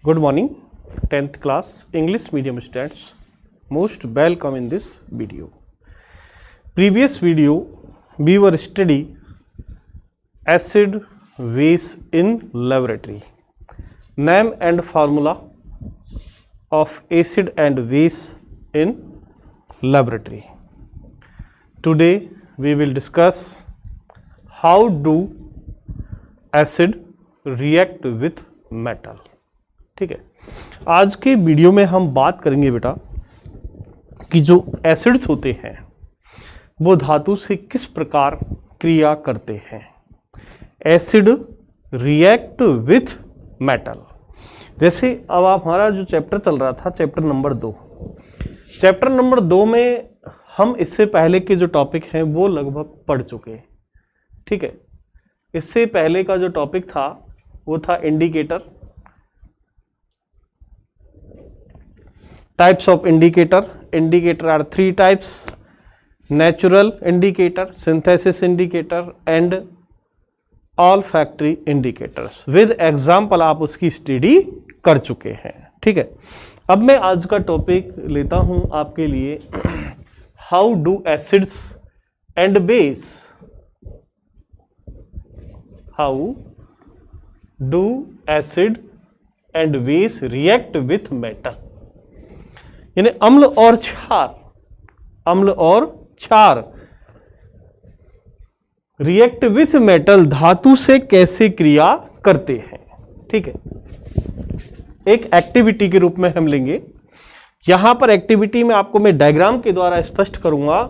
Good morning, 10th class English medium students. Most welcome in this video. Previous video we were study acid base in laboratory. Name and formula of acid and base in laboratory. Today we will discuss how do acid react with metal. ठीक है, आज के video में हम बात करेंगे बेटा कि जो एसिड्स होते हैं वो धातु से किस प्रकार क्रिया करते हैं. Acid react with metal. जैसे अब हमारा जो चैप्टर चल रहा था चैप्टर नंबर 2. चैप्टर नंबर 2 में हम इससे पहले के जो टॉपिक हैं वो लगभग पढ़ चुके हैं. ठीक है, इससे पहले का जो टॉपिक था वो था indicator. Types of indicator. Indicator are 3 types: natural indicator, synthesis indicator and olfactory indicators. With example आप उसकी स्टडी कर चुके हैं. ठीक है, अब मैं आज का टॉपिक लेता हूं आपके लिए how do acids and base. How do acid and base react with metal. यानी अम्ल और क्षार, अम्ल और क्षार रिएक्ट विथ मेटल धातु से कैसे क्रिया करते हैं. ठीक है, एक एक्टिविटी के रूप में हम लेंगे. यहां पर एक्टिविटी में आपको मैं डायग्राम के द्वारा स्पष्ट करूंगा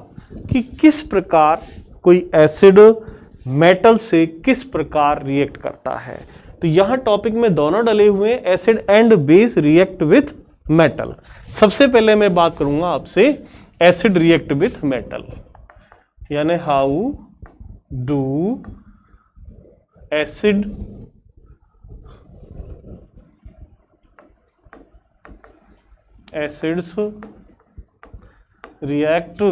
कि किस प्रकार कोई एसिड मेटल से किस प्रकार रिएक्ट करता है. तो यहां टॉपिक में दोनों डले हुए हैं, acid and base react with metal. सबसे पहले मैं बात करूंगा आपसे एसिड रिएक्ट विथ मेटल, यानी how do acid acids react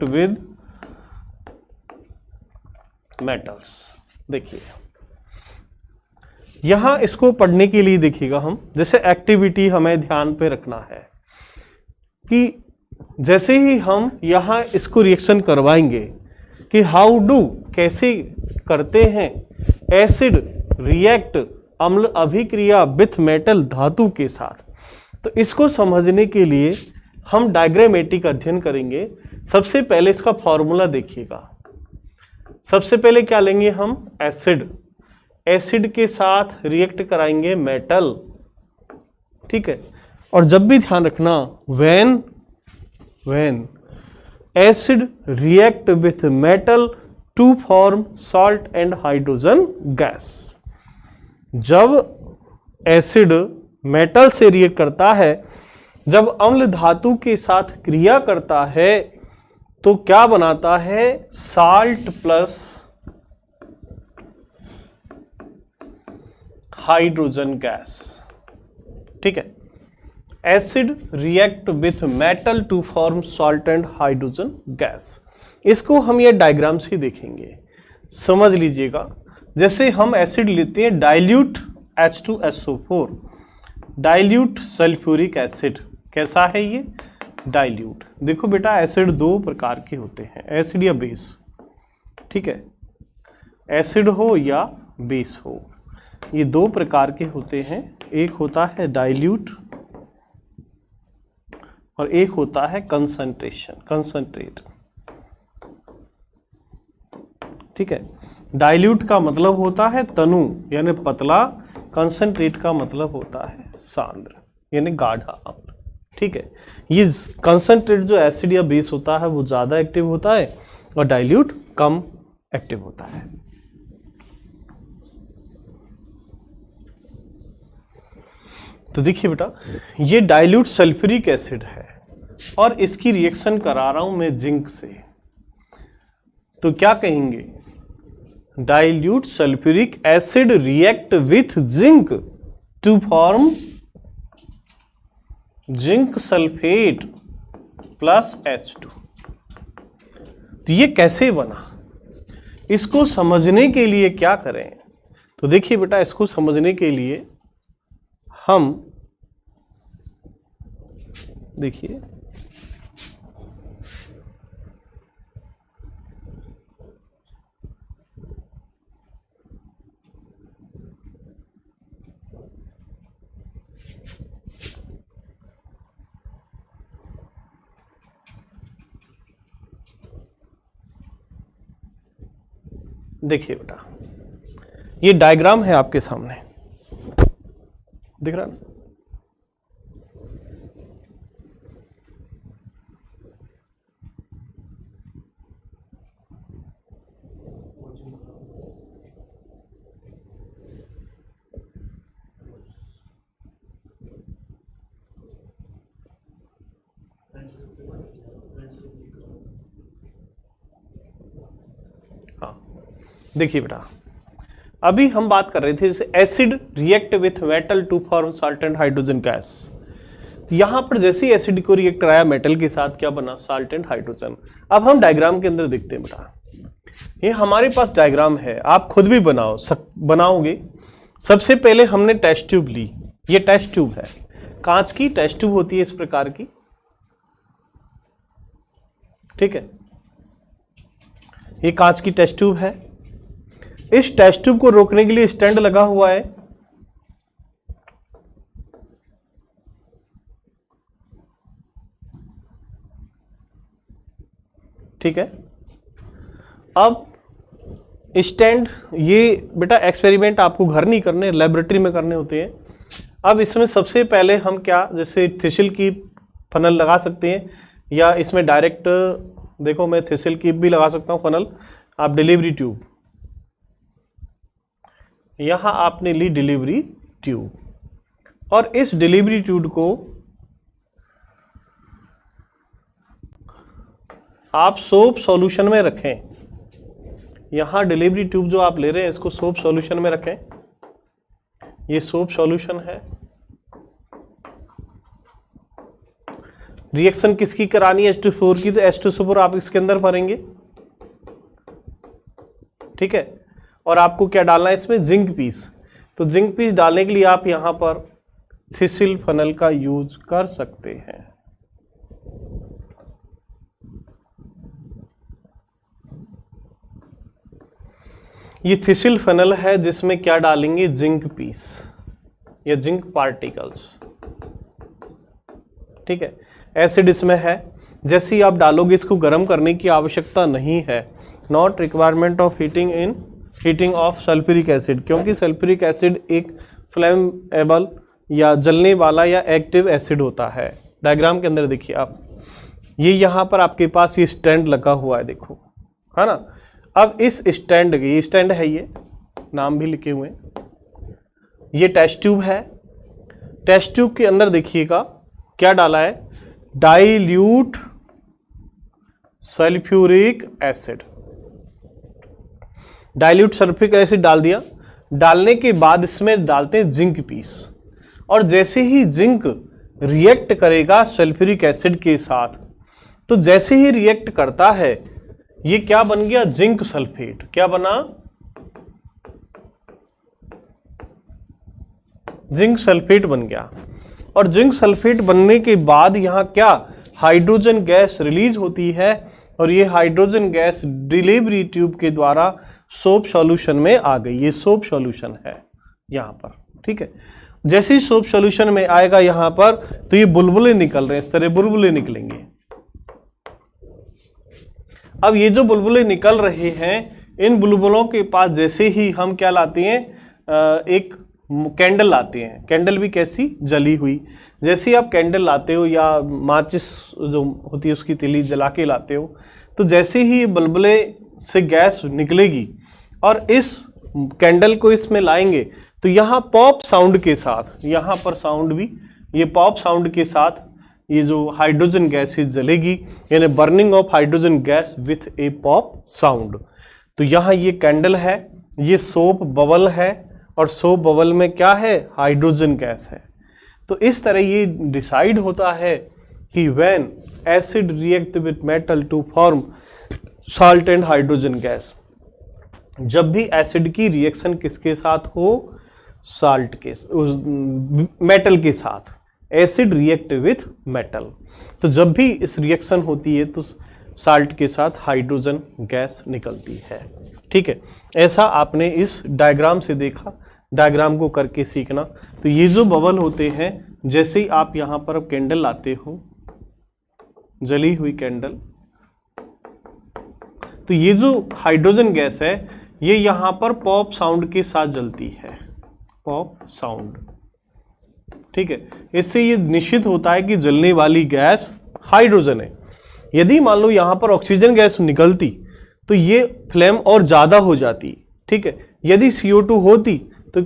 with metals. देखिए यहां इसको पढ़ने के लिए देखिएगा, हम जैसे एक्टिविटी हमें ध्यान पे रखना है कि जैसे ही हम यहां इसको रिएक्शन करवाएंगे कि हाउ डू कैसे करते हैं एसिड रिएक्ट अम्ल अभिक्रिया विथ मेटल धातु के साथ, तो इसको समझने के लिए हम डायग्रामेटिक अध्ययन करेंगे. सबसे पहले इसका फॉर्मूला देखिएगा. सबसे पहले क्या लेंगे हम, एसिड. एसिड के साथ रिएक्ट कराएंगे मेटल. ठीक है, और जब भी ध्यान रखना when acid react with metal to form salt and hydrogen gas. जब एसिड मेटल से रिएक्ट करता है, जब अम्ल धातु के साथ क्रिया करता है तो क्या बनाता है, साल्ट प्लस हाइड्रोजन गैस. ठीक है, acid react with metal to form salt and hydrogen gas. इसको हम ये डायग्राम से देखेंगे, समझ लीजिएगा. जैसे हम एसिड लेते हैं dilute H2SO4, dilute sulphuric acid. कैसा है ये, डाइल्यूट. देखो बेटा एसिड 2 प्रकार के होते हैं, एसिड या बेस. ठीक है, एसिड हो या बेस हो, ये 2 प्रकार के होते हैं. एक होता है डाइल्यूट और एक होता है कंसंट्रेट. ठीक है, डाइल्यूट का मतलब होता है तनु यानी पतला, कंसंट्रेट का मतलब होता है सांद्र यानी गाढ़ा. ठीक है, ये कंसंट्रेट जो एसिड या बेस होता है वो ज़्यादा एक्टिव होता है और डाइल्यूट कम एक्टिव होता है. तो देखिए बेटा, ये डाइल्यूट सल्फ्यूरिक एसिड है और इसकी रिएक्शन करा रहा हूं मैं जिंक से. तो क्या कहेंगे, dilute sulphuric acid react with zinc to form zinc sulphate plus H2. तो ये कैसे बना, इसको समझने के लिए क्या करें. तो देखिए बेटा, इसको समझने के लिए हम देखिए देखिए बेटा, ये डायग्राम है आपके सामने, दिख रहा ना? देखिए बेटा, अभी हम बात कर रहे थे जैसे acid react with metal to form salt and hydrogen gas. तो यहां पर जैसे ही एसिड को रिएक्ट कराया मेटल के साथ, क्या बना? Salt and hydrogen. अब हम डायग्राम के अंदर देखते हैं बेटा, ये हमारे पास डायग्राम है, आप खुद भी बनाओगे। सबसे पहले हमने टेस्ट ट्यूब ली, ये टेस्ट ट्यूब है, कांच की टेस्ट ट्यूब होती है इस प्रकार की, ठीक है, ये कांच की टेस्ट ट्यूब है। इस टेस्ट ट्यूब को रोकने के लिए स्टैंड लगा हुआ है, ठीक है। अब स्टैंड, ये बेटा एक्सपेरिमेंट आपको घर नहीं करने, लेबोरेटरी में करने होते हैं। अब इसमें सबसे पहले हम क्या, जैसे थिसिल की फनल लगा सकते हैं, या इसमें डायरेक्ट देखो मैं थिसिल की भी लगा सकता हूं फनल। आप डिलीवरी ट्यूब, यहां आपने ली डिलीवरी ट्यूब, और इस डिलीवरी ट्यूब को आप सोप सॉल्यूशन में रखें। यहां डिलीवरी ट्यूब जो आप ले रहे हैं इसको सोप सॉल्यूशन में रखें, ये सोप सॉल्यूशन है। रिएक्शन किसकी करानी है? H2SO4 की, तो H2SO4 आप इसके अंदर भरेंगे, ठीक है। और आपको क्या डालना है इसमें? Zinc piece. तो जिंक पीस डालने के लिए आप यहां पर थिसिल फनल का यूज कर सकते हैं। ये थिसिल फनल है जिसमें क्या डालेंगे? जिंक पीस या जिंक पार्टिकल्स, ठीक है। एसिड इसमें है, जैसे ही आप डालोगे इसको गर्म करने की आवश्यकता नहीं है। Not requirement of heating of sulphuric acid, क्योंकि सल्फ्यूरिक एसिड एक फ्लेमेबल या जलने वाला या एक्टिव एसिड होता है। डायग्राम के अंदर देखिए आप, ये यहाँ पर आपके पास ये स्टैंड लगा हुआ है, देखो, है ना। अब इस स्टैंड, ये स्टैंड है, ये नाम भी लिखे हुए हैं, ये टेस्ट ट्यूब है। टेस्ट ट्यूब के अंदर देखिएगा क्या डाला है? Dilute sulphuric acid, dilute sulphuric acid डाल दिया। डालने के बाद इसमें डालते हैं जिंक पीस, और जैसे ही जिंक रिएक्ट करेगा सल्फ्यूरिक एसिड के साथ, तो जैसे ही रिएक्ट करता है ये क्या बन गया? Zinc sulphate. क्या बना? जिंक सल्फेट बन गया। और जिंक सल्फेट बनने के बाद यहां क्या? हाइड्रोजन गैस रिलीज होती है, और ये हाइड्रोजन गैस डिलीवरी ट्यूब के द्वारा सोप सॉल्यूशन में आ गई। ये सोप सॉल्यूशन है यहां पर, ठीक है। जैसे ही सोप सॉल्यूशन में आएगा यहां पर, तो ये बुलबुले निकल रहे हैं, इस तरह बुलबुले निकलेंगे। अब ये जो बुलबुले निकल रहे हैं, इन बुलबुलों के पास जैसे ही हम क्या लाते हैं? एक कैंडल लाते हैं। कैंडल भी कैसी? जली हुई। जैसे ही आप कैंडल लाते हो या माचिस जो होती है उसकी तिली जला के लाते हो, तो जैसे ही बुलबुले से गैस निकलेगी और इस कैंडल को इसमें लाएंगे, तो यहाँ पॉप साउंड के साथ, यहाँ पर साउंड भी, ये पॉप साउंड के साथ ये जो हाइड्रोजन गैस जलेगी, यानी burning of hydrogen gas with A pop sound. तो यहाँ ये कैंडल है, ये सोप बबल है, और सोप बबल में क्या है? हाइड्रोजन गैस है। तो इस तरह ये डिसाइड होता है कि when acid react with metal to form salt and hydrogen gas, जब भी एसिड की रिएक्शन किसके साथ हो? साल्ट के मेटल के साथ, एसिड रिएक्ट विथ मेटल। तो जब भी इस रिएक्शन होती है तो साल्ट के साथ हाइड्रोजन गैस निकलती है। ठीक है, ऐसा आपने इस डायग्राम से देखा, डायग्राम को करके सीखना। तो ये जो बबल होते हैं, जैसे ही आप यहाँ पर कैंडल लाते हो, जली हुई कैंडल, तो ये जो हाइड्रोजन गैस है ये यहाँ पर पॉप साउंड के साथ जलती है, पॉप साउंड। ठीक है, इससे ये निश्चित होता है कि जलने वाली गैस हाइड्रोजन है। यदि मान लो यहाँ पर ऑक्सीजन गैस निकलती तो ये फ्लेम और ज़्यादा हो जाती। ठीक है, यदि CO2 होती तो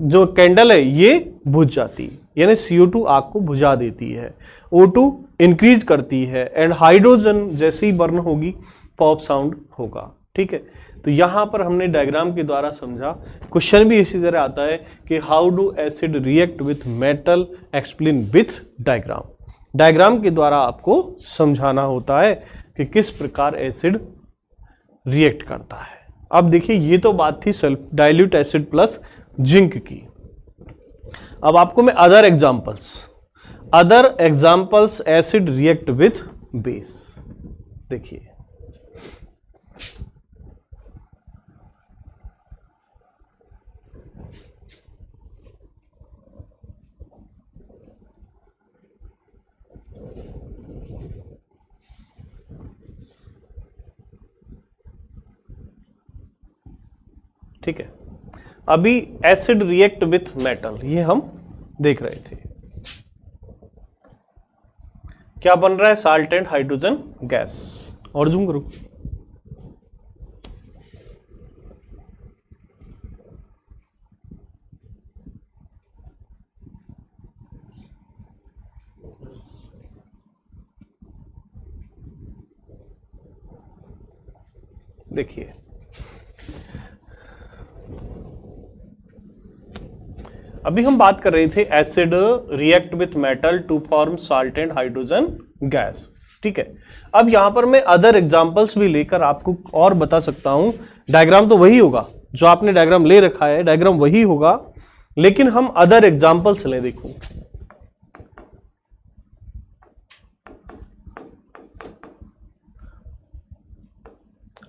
जो कैंडल है ये बुझ जाती, यानी CO2 आग को बुझा देती है, O2 इंक्रीज करती है, एंड हाइड्रोजन जैसे ही बर्न होगी पॉप साउंड होगा। ठीक है, तो यहाँ पर हमने डायग्राम के द्वारा समझा। क्वेश्चन भी इसी तरह आता है कि how do acid react with metal, explain with diagram. Diagram के द्वारा आपको समझाना होता है कि किस प्रकार एसिड रिएक्ट करता है। अब देखिए, ये तो बात थी self dilute acid plus zinc की। अब आपको मैं other examples acid react with base देखिए। ठीक है, अभी एसिड रिएक्ट विथ मेटल ये हम देख रहे थे। क्या बन रहा है? Salt and hydrogen gas. और जूम करो। देखिए, अभी हम बात कर रहे थे acid react with metal to form salt and hydrogen gas. ठीक है, अब यहां पर मैं अदर एग्जांपल्स भी लेकर आपको और बता सकता हूं। डायग्राम तो वही होगा, जो आपने डायग्राम ले रखा है डायग्राम वही होगा, लेकिन हम अदर एग्जांपल्स लें। देखो,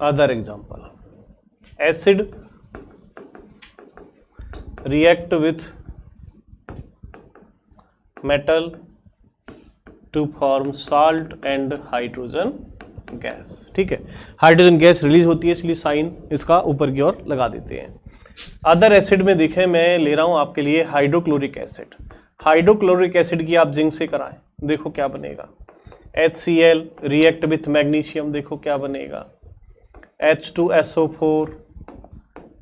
other example, acid react with metal to form salt and hydrogen gas. ठीक है, हाइड्रोजन गैस रिलीज होती है, इसलिए साइन इसका ऊपर की ओर लगा देते हैं। अदर एसिड में देखें, मैं ले रहा हूं आपके लिए हाइड्रोक्लोरिक एसिड। हाइड्रोक्लोरिक एसिड की आप जिंक से कराएं, देखो क्या बनेगा। HCl रिएक्ट विथ मैग्नीशियम, देखो क्या बनेगा। H2SO4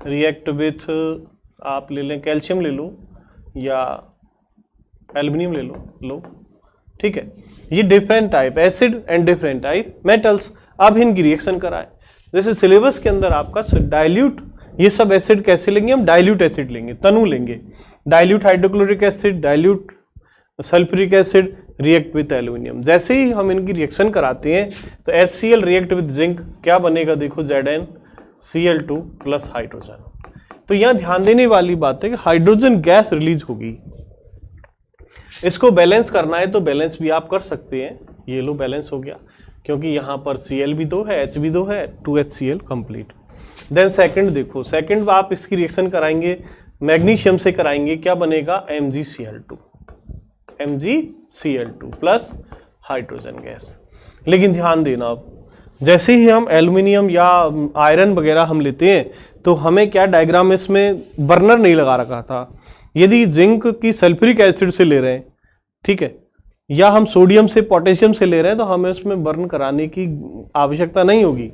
रिएक्ट विथ, आप ले लें कैल्शियम ले लो या एल्युमिनियम ले लो। ठीक है, ये different type acid and different type metals. अब इनकी रिएक्शन कराएं। जैसे सिलेबस के अंदर आपका डाइल्यूट, ये सब एसिड कैसे लेंगे हम? डाइल्यूट एसिड लेंगे, तनु लेंगे। Dilute hydrochloric acid, dilute sulphuric acid react with aluminium. जैसे ही हम इनकी रिएक्शन कराते हैं तो HCl रिएक्ट विथ जिंक, क्या बनेगा? देखो ZnCl2 प्लस हाइड्रोजन। तो यहां ध्यान देने वाली बात है कि हाइड्रोजन गैस रिलीज होगी। इसको बैलेंस करना है तो बैलेंस भी आप कर सकते हैं। ये लो बैलेंस हो गया, क्योंकि यहाँ पर Cl भी 2 है, H भी 2 है, 2HCl कंप्लीट। देन सेकंड देखो, सेकंड आप इसकी रिएक्शन कराएंगे मैग्नीशियम से कराएंगे, क्या बनेगा? MgCl2 plus hydrogen gas. लेकिन ध्यान देना, अब जैसे ही हम एल्युमिनियम या आयरन वगैरह हम लेते हैं तो हमें क्या डायग्राम इसमें बर्नर नहीं लगा रखा था। यदि जिंक की सल्फ्यूरिक एसिड से ले रहे हैं, ठीक है, या हम सोडियम से पोटेशियम से ले रहे हैं, तो हमें उसमें बर्न कराने की आवश्यकता नहीं होगी।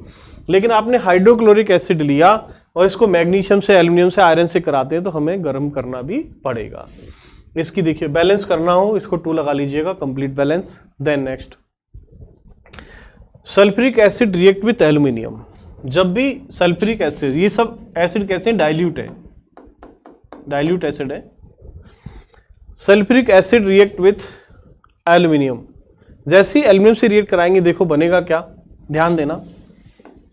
लेकिन आपने हाइड्रोक्लोरिक एसिड लिया और इसको मैग्नीशियम से, एल्युमिनियम से, आयरन से कराते हैं तो हमें गर्म करना भी पड़ेगा। इसकी देखिए बैलेंस करना हो, इसको 2 लगा लीजिएगा, complete balance. Then next, sulphuric acid react with aluminium. जब भी सल्फ्यूरिक एसिड, ये सब एसिड कैसे? डाइल्यूट है, डाइल्यूट एसिड है। Sulphuric acid react with aluminium, जैसे ही एल्युमिनियम से रिएक्ट कराएंगे, देखो बनेगा क्या? ध्यान देना,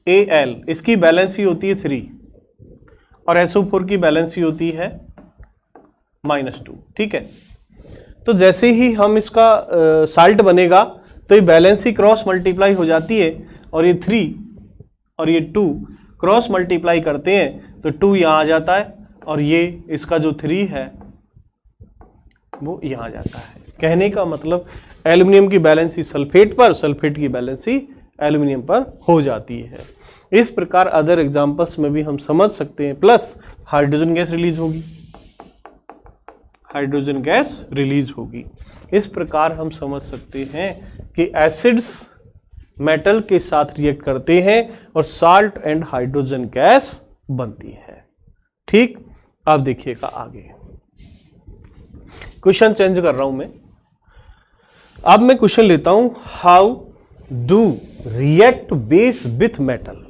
Al, इसकी बैलेंस ही होती है 3, और SO4 की वैलेंसी होती है -2। ठीक है, तो जैसे ही हम इसका साल्ट बनेगा तो ये वैलेंसी क्रॉस मल्टीप्लाई हो जाती है और ये 3 और ये 2 क्रॉस मल्टीप्लाई करते हैं तो 2 यहाँ आ जाता है और ये इसका जो 3 है वो यहाँ जाता है। कहने का मतलब एल्युमिनियम की बैलेंसी सल्फेट पर, सल्फेट की बैलेंसी एल्युमिनियम पर हो जाती है। इस प्रकार अदर एग्जांपल्स में भी हम समझ सकते हैं। प्लस हाइड्रोजन गैस रिलीज होगी, हाइड्रोजन गैस रिलीज होगी। इस प्रकार हम समझ सकते हैं कि एसिड्स मेटल के साथ रिएक्ट करते हैं और साल्ट एंड हाइड्रोजन गैस बनती है। ठीक, अब देखिएगा आगे क्वेश्चन चेंज कर रहा हूं मैं। अब मैं क्वेश्चन लेता हूं, how do react base with metal.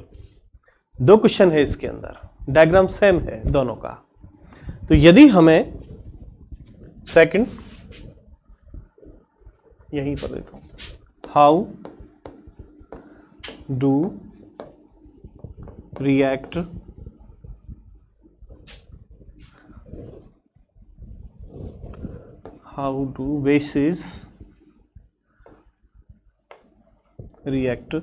दो क्वेश्चन है इसके अंदर, डायग्राम सेम है दोनों का। तो यदि हमें सेकंड यहीं पर देता हूं, how do react how do bases react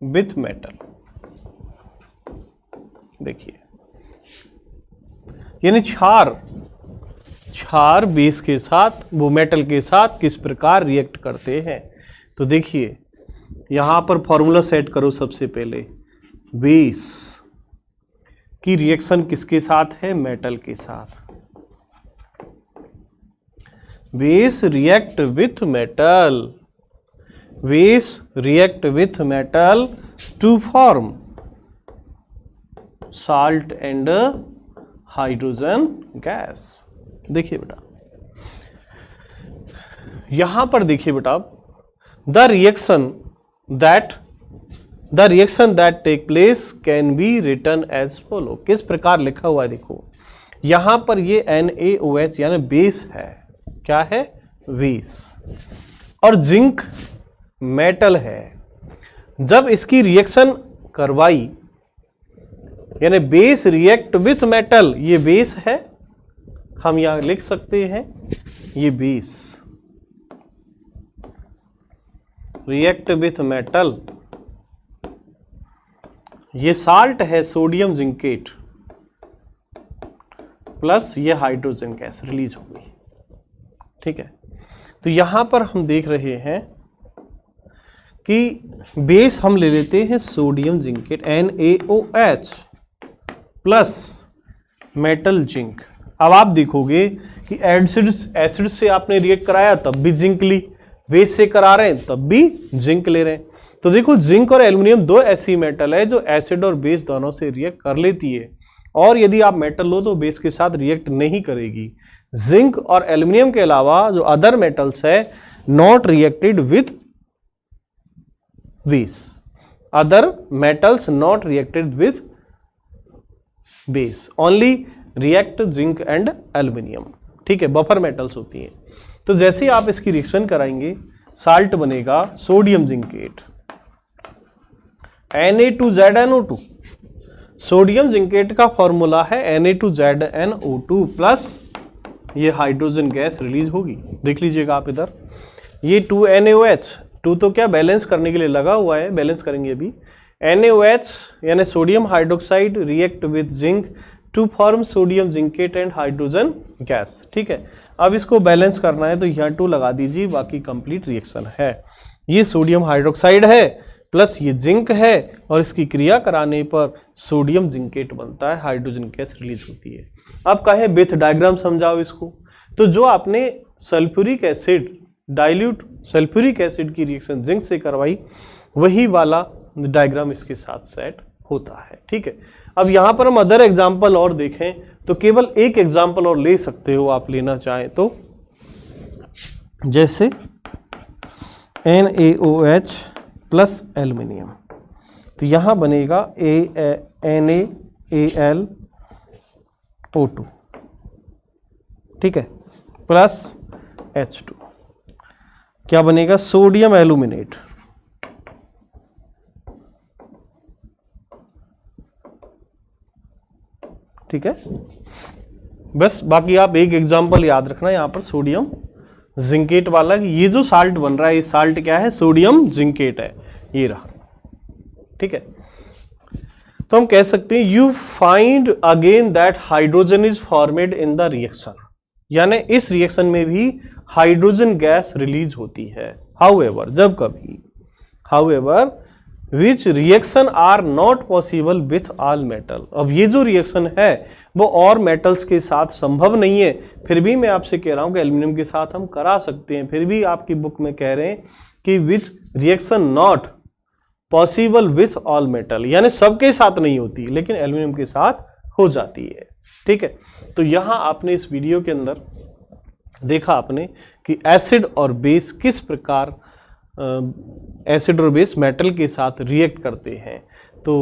with metal। देखिए, यानी क्षार बेस के साथ, वो मेटल के साथ किस प्रकार रिएक्ट करते हैं। तो देखिए यहां पर फॉर्मूला सेट करो। सबसे पहले बेस की रिएक्शन किसके साथ है, मेटल के साथ। Base react with metal, base react with metal to form salt and hydrogen gas. देखिए बेटा, यहां पर देखिए बेटा, the reaction that take place can be written as follow. किस प्रकार लिखा हुआ है देखो, यहां पर ये NaOH यानी बेस है। क्या है, बेस। और जिंक मेटल है। जब इसकी रिएक्शन करवाई, यानी बेस रिएक्ट विथ मेटल, ये बेस है, हम यहां लिख सकते हैं ये बेस रिएक्ट विथ मेटल। ये साल्ट है सोडियम जिंकेट, प्लस ये हाइड्रोजन गैस रिलीज हो गई। ठीक है, तो यहां पर हम देख रहे हैं कि बेस हम ले लेते हैं sodium zincate NaOH plus metal zinc. अब आप देखोगे कि एसिड से आपने रिएक्ट कराया तब भी जिंक ली, बेस से करा रहे हैं तब भी जिंक ले रहे हैं। तो देखो, जिंक और एल्युमिनियम दो ऐसी मेटल है जो एसिड और बेस दोनों से रिएक्ट कर लेती है। और यदि आप मेटल लो तो बेस के साथ रिएक्ट नहीं करेगी। जिंक और एल्युमिनियम के अलावा जो अदर मेटल्स है, not reacted with base, other metals not reacted with base, only react zinc and aluminium. ठीक है, बफर मेटल्स होती हैं। तो जैसे आप इसकी रिएक्शन कराएंगे, साल्ट बनेगा sodium zincate Na2ZnO2। Sodium zincate का फॉर्मूला है Na2ZnO2 प्लस ये हाइड्रोजन गैस रिलीज होगी। देख लीजिएगा आप इधर, ये 2NaOH, 2 तो क्या बैलेंस करने के लिए लगा हुआ है, बैलेंस करेंगे अभी। NaOH यानी sodium hydroxide react with zinc to form sodium zincate and hydrogen gas. ठीक है, अब इसको बैलेंस करना है तो यहाँ 2 लगा दीजिए, बाकी कंप्लीट रिएक्शन है। ये सोडियम हाइड्रोक्साइड है प्लस ये जिंक है और इसकी क्रिया कराने पर सोडियम जिंकेट बनता है, हाइड्रोजन गैस रिलीज होती है। अब कहें बेथ डायग्राम समझाओ इसको, तो जो आपने sulphuric acid, dilute sulphuric acid की रिएक्शन जिंक से करवाई, वही वाला डायग्राम इसके साथ सेट होता है। ठीक है, अब यहां पर हम अदर एग्जाम्पल और देखें तो केवल एक एग्जाम्पल और ले सकते हो आप, लेना चाहें तो। जैसे NaOH प्लस एल्युमिनियम, तो यहां बनेगा NaAlO2। ठीक है, प्लस H2, क्या बनेगा, सोडियम एल्यूमिनेट ठीक है। बस बाकी आप एक एग्जांपल याद रखना यहां पर सोडियम जिंकेट वाला, ये जो साल्ट बन रहा है ये साल्ट क्या है, सोडियम जिंकेट है, ये रहा, ठीक है। तो हम कह सकते हैं you find again that hydrogen is formed in the reaction, यानी इस रिएक्शन में भी हाइड्रोजन गैस रिलीज होती है। हाउएवर, जब कभी, however which reaction are not possible with all metal, अब ये जो रिएक्शन है वो और मेटल्स के साथ संभव नहीं है, फिर भी मैं आपसे कह रहा हूं कि एल्यूमिनियम के साथ हम करा सकते हैं, फिर भी आपकी बुक में कह रहे हैं कि which reaction not possible with all metal, यानी सबके साथ नहीं होती लेकिन एल्यूमिनियम के साथ हो जाती है, ठीक है। तो यहां आपने इस वीडियो के अंदर देखा आपने कि एसिड और बेस किस प्रकार एसिड और बेस मेटल के साथ रिएक्ट करते हैं। तो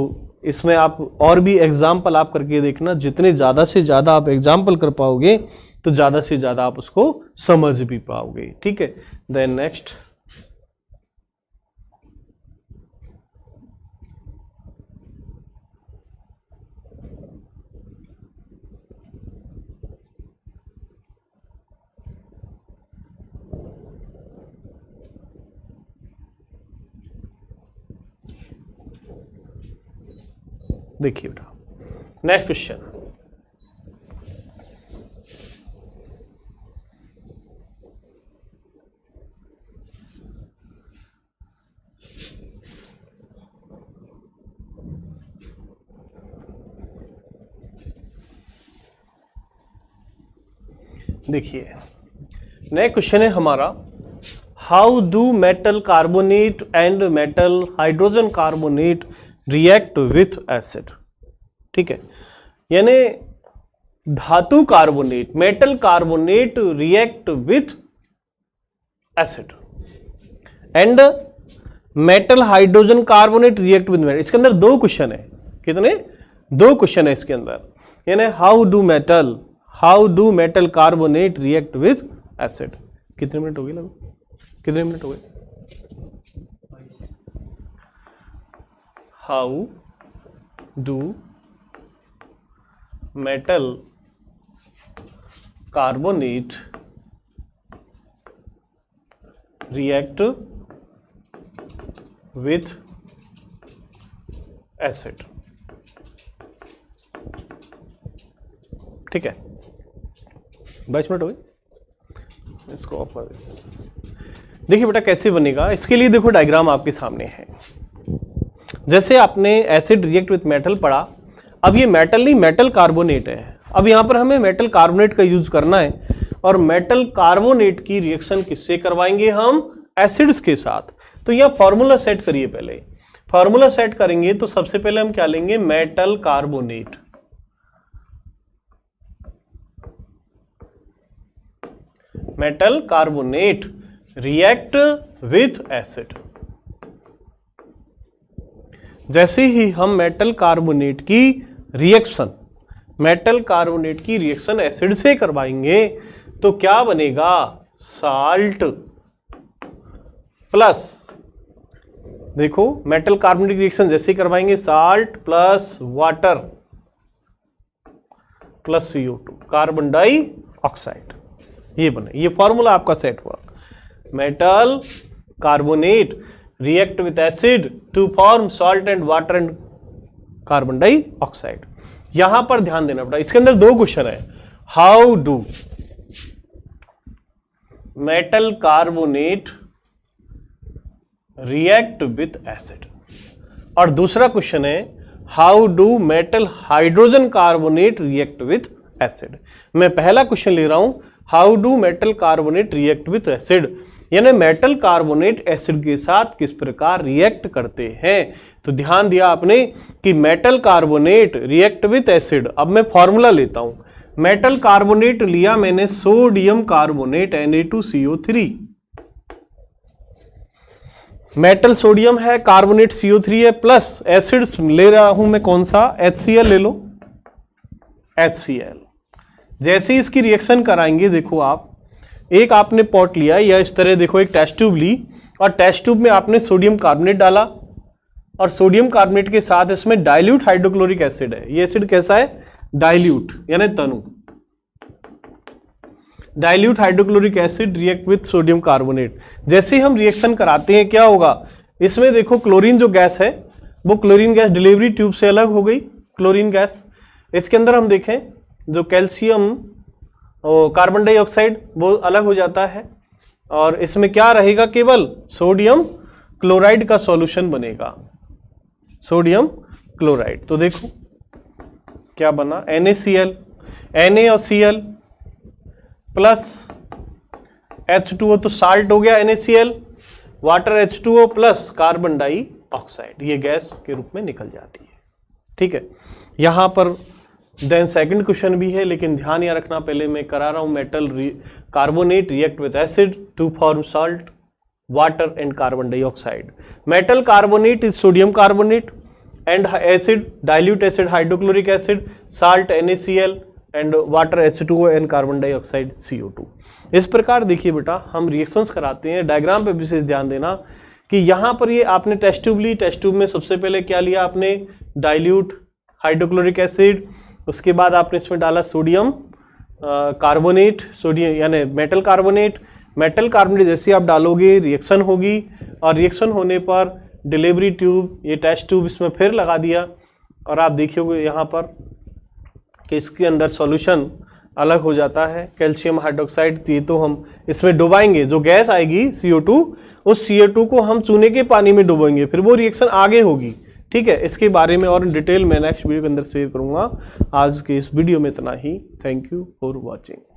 इसमें आप और भी एग्जाम्पल आप करके देखना, जितने ज़्यादा से ज़्यादा आप एग्जाम्पल कर पाओगे तो ज़्यादा से ज़्यादा आप उसको समझ भी पाओगे, ठीक है। देन नेक्स्ट, देखिए बेटा नेक्स्ट क्वेश्चन, देखिए नेक्स्ट क्वेश्चन है हमारा, how do metal carbonate and metal hydrogen carbonate react with acid, ठीक है। यानी धातु carbonate, metal carbonate react with acid and metal hydrogen carbonate react with metal. इसके अंदर दो क्वेश्चन है, कितने, दो क्वेश्चन है इसके अंदर। यानी how do metal carbonate react with acid. कितने मिनट हो गए लगभग, कितने मिनट हो गए, how do metal carbonate react with acid, ठीक है। 22 मिनट हो गए, इसको ऑफ कर दे। देखिए बेटा कैसे बनेगा, इसके लिए देखो डायग्राम आपके सामने है। जैसे आपने एसिड रिएक्ट विथ मेटल पढ़ा, अब ये मेटल नहीं, मेटल कार्बोनेट है। अब यहां पर हमें मेटल कार्बोनेट का यूज करना है, और मेटल कार्बोनेट की रिएक्शन किससे करवाएंगे हम, एसिड्स के साथ। तो यहां फॉर्मूला सेट करिए, पहले फॉर्मूला सेट करेंगे तो सबसे पहले हम क्या लेंगे, metal carbonate, metal carbonate react with acid. जैसे ही हम मेटल कार्बोनेट की रिएक्शन एसिड से करवाएंगे तो क्या बनेगा, साल्ट प्लस, देखो मेटल कार्बोनेट की रिएक्शन जैसे ही करवाएंगे, salt plus water plus CO2, carbon dioxide, ये बने, ये फॉर्मूला आपका सेट हुआ। Metal carbonate react with acid to form salt and water and carbon dioxide। यहां पर ध्यान देना पड़ा, इसके अंदर दो क्वेश्चन है, how do metal carbonate react with acid, और दूसरा क्वेश्चन है how do metal hydrogen carbonate react with acid. मैं पहला क्वेश्चन ले रहा हूं, how do metal carbonate react with acid, यानी मेटल कार्बोनेट एसिड के साथ किस प्रकार रिएक्ट करते हैं। तो ध्यान दिया आपने कि metal carbonate react with acid. अब मैं फॉर्मूला लेता हूं, मेटल कार्बोनेट लिया मैंने sodium carbonate Na2CO3, metal sodium है, कार्बोनेट CO3 है, प्लस एसिड ले रहा हूं मैं कौन सा, HCl ले लो, HCl। जैसे ही इसकी रिएक्शन कराएंगे, देखो आप एक आपने पॉट लिया या इस तरह देखो एक टेस्ट ट्यूब ली, और टेस्ट ट्यूब में आपने सोडियम कार्बोनेट डाला, और सोडियम कार्बोनेट के साथ इसमें डाइल्यूट हाइड्रोक्लोरिक एसिड है। ये एसिड कैसा है, डाइल्यूट यानी तनु, dilute hydrochloric acid react with sodium carbonate. जैसे ही हम रिएक्शन कराते हैं क्या होगा, इसमें देखो क्लोरीन जो गैस है वो क्लोरीन गैस डिलीवरी ट्यूब से अलग हो गई, क्लोरीन गैस। इसके अंदर हम देखें जो कैल्शियम और कार्बन डाइऑक्साइड वो अलग हो जाता है और इसमें क्या रहेगा, केवल सोडियम क्लोराइड का सॉल्यूशन बनेगा, सोडियम क्लोराइड। तो देखो क्या बना, NaCl, Na और Cl प्लस H2O, तो साल्ट हो गया NaCl, water H2O plus carbon dioxide, ये गैस के रूप में निकल जाती है। ठीक है, यहां पर देन सेकंड क्वेश्चन भी है, लेकिन ध्यान यह रखना, पहले मैं करा रहा हूं, metal carbonate react with acid to form salt, water and carbon dioxide. Metal carbonate is sodium carbonate and acid dilute acid hydrochloric acid, salt NaCl and water H2O and carbon dioxide CO2। इस प्रकार देखिए बेटा हम reactions कराते हैं, diagram पे विशेष ध्यान देना कि यहाँ पर ये आपने टेस्ट ट्यूब ली, टेस्ट ट्यूब में सबसे पहले क्या लिया आपने, डाइल्यूट हाइड्रोक्लोरिक एसिड, उसके बाद आपने इसमें डाला सोडियम कार्बोनेट, सोडियम यानी मेटल कार्बोनेट। मेटल कार्बोनेट जैसे आप डालोगे रिएक्शन होगी और रिएक्शन होने पर डिलीवरी ट्यूब, ये टेस्ट ट्यूब इसमें फिर लगा दिया और आप देखिए यहाँ पर कि इसके अंदर सॉल्यूशन अलग हो जाता है, कैल्शियम हाइड्रोक्साइड। ये तो हम इसमें डुबाएंगे, जो गैस आएगी CO2, उस CO2 को हम चूने के पानी में डुबाएंगे, फिर वो रिएक्शन आगे होगी। ठीक है, इसके बारे में और डिटेल मैं नेक्स्ट वीडियो के अंदर शेयर करूंगा। आज के इस वीडियो में इतना ही। Thank you for watching.